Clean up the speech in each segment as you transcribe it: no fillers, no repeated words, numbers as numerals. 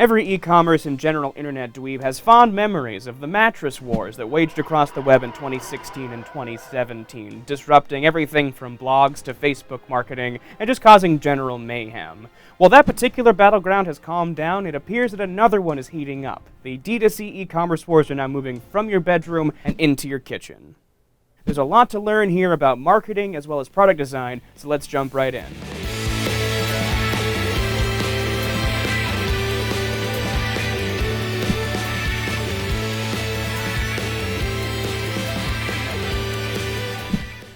Every e-commerce and general internet dweeb has fond memories of the mattress wars that waged across the web in 2016 and 2017, disrupting everything from blogs to Facebook marketing and just causing general mayhem. While that particular battleground has calmed down, it appears that another one is heating up. The D2C e-commerce wars are now moving from your bedroom and into your kitchen. There's a lot to learn here about marketing as well as product design, so let's jump right in.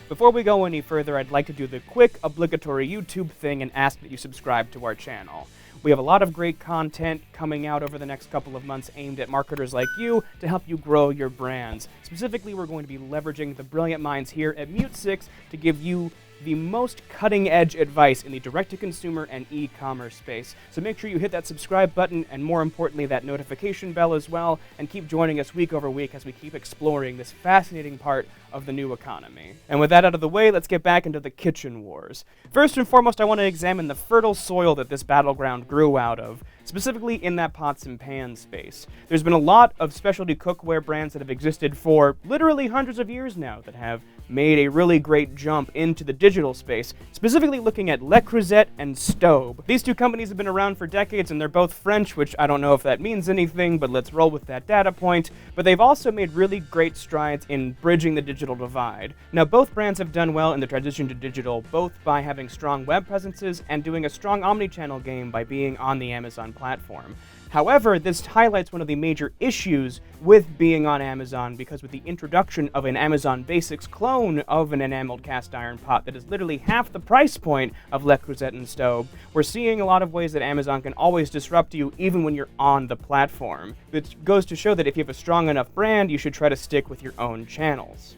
Before we go any further, I'd like to do the quick, obligatory YouTube thing and ask that you subscribe to our channel. We have a lot of great content coming out over the next couple of months aimed at marketers like you to help you grow your brands. Specifically, we're going to be leveraging the brilliant minds here at MuteSix to give you the most cutting-edge advice in the direct-to-consumer and e-commerce space. So make sure you hit that subscribe button and, more importantly, that notification bell as well, and keep joining us week over week as we keep exploring this fascinating part of the new economy. And with that out of the way, let's get back into the kitchen wars. First and foremost, I want to examine the fertile soil that this battleground grew out of, specifically in that pots and pans space. There's been a lot of specialty cookware brands that have existed for literally hundreds of years now that have made a really great jump into the digital space, specifically looking at Le Creuset and Stobe. These two companies have been around for decades and they're both French, which I don't know if that means anything, but let's roll with that data point. But they've also made really great strides in bridging the digital divide. Now, both brands have done well in the transition to digital, both by having strong web presences and doing a strong omni-channel game by being on the Amazon platform. However, this highlights one of the major issues with being on Amazon, because with the introduction of an Amazon Basics clone of an enameled cast iron pot that is literally half the price point of Le Creuset and Stobe, we're seeing a lot of ways that Amazon can always disrupt you even when you're on the platform. Which goes to show that if you have a strong enough brand, you should try to stick with your own channels.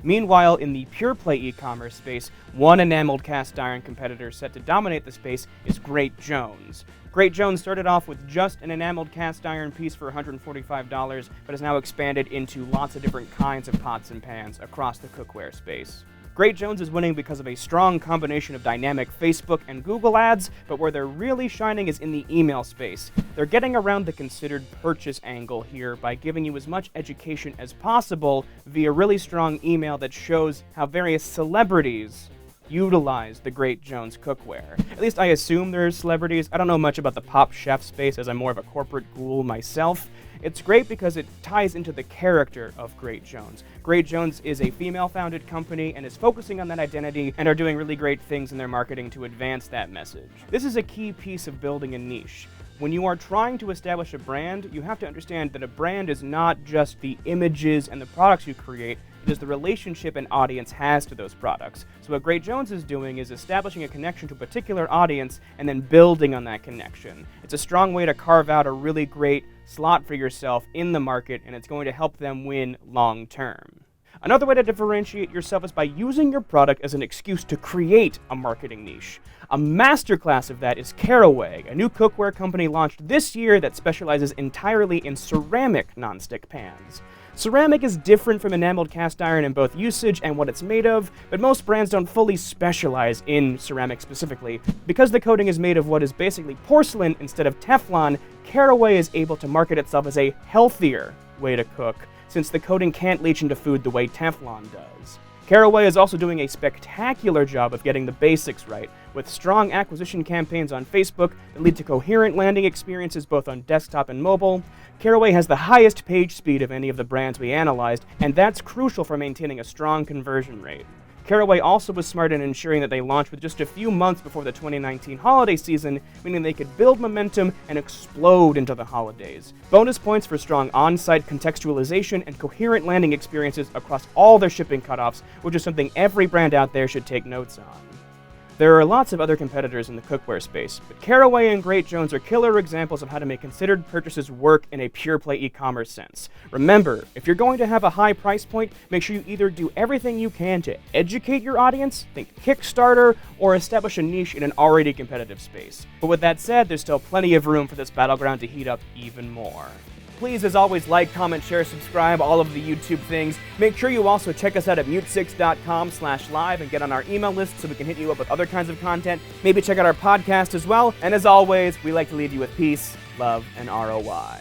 Meanwhile, in the pure play e-commerce space, one enameled cast iron competitor set to dominate the space is Great Jones. Great Jones started off with just an enameled cast iron piece for $145, but has now expanded into lots of different kinds of pots and pans across the cookware space. Great Jones is winning because of a strong combination of dynamic Facebook and Google ads, but where they're really shining is in the email space. They're getting around the considered purchase angle here by giving you as much education as possible via really strong email that shows how various celebrities utilize the Great Jones cookware. At least I assume there's celebrities. I don't know much about the pop chef space as I'm more of a corporate ghoul myself. It's great because it ties into the character of Great Jones. Great Jones is a female-founded company and is focusing on that identity and are doing really great things in their marketing to advance that message. This is a key piece of building a niche. When you are trying to establish a brand, you have to understand that a brand is not just the images and the products you create, it is the relationship an audience has to those products. So what Great Jones is doing is establishing a connection to a particular audience and then building on that connection. It's a strong way to carve out a really great slot for yourself in the market, and it's going to help them win long term. Another way to differentiate yourself is by using your product as an excuse to create a marketing niche. A masterclass of that is Caraway, a new cookware company launched this year that specializes entirely in ceramic nonstick pans. Ceramic is different from enameled cast iron in both usage and what it's made of, but most brands don't fully specialize in ceramic specifically. Because the coating is made of what is basically porcelain instead of Teflon, Caraway is able to market itself as a healthier way to cook, since the coating can't leach into food the way Teflon does. Caraway is also doing a spectacular job of getting the basics right, with strong acquisition campaigns on Facebook that lead to coherent landing experiences both on desktop and mobile. Caraway has the highest page speed of any of the brands we analyzed, and that's crucial for maintaining a strong conversion rate. Caraway also was smart in ensuring that they launched with just a few months before the 2019 holiday season, meaning they could build momentum and explode into the holidays. Bonus points for strong on-site contextualization and coherent landing experiences across all their shipping cutoffs, which is something every brand out there should take notes on. There are lots of other competitors in the cookware space, but Caraway and Great Jones are killer examples of how to make considered purchases work in a pure-play e-commerce sense. Remember, if you're going to have a high price point, make sure you either do everything you can to educate your audience, think Kickstarter, or establish a niche in an already competitive space. But with that said, there's still plenty of room for this battleground to heat up even more. Please, as always, like, comment, share, subscribe, all of the YouTube things. Make sure you also check us out at MuteSix.com/live and get on our email list so we can hit you up with other kinds of content. Maybe check out our podcast as well. And as always, we like to leave you with peace. love, and ROI.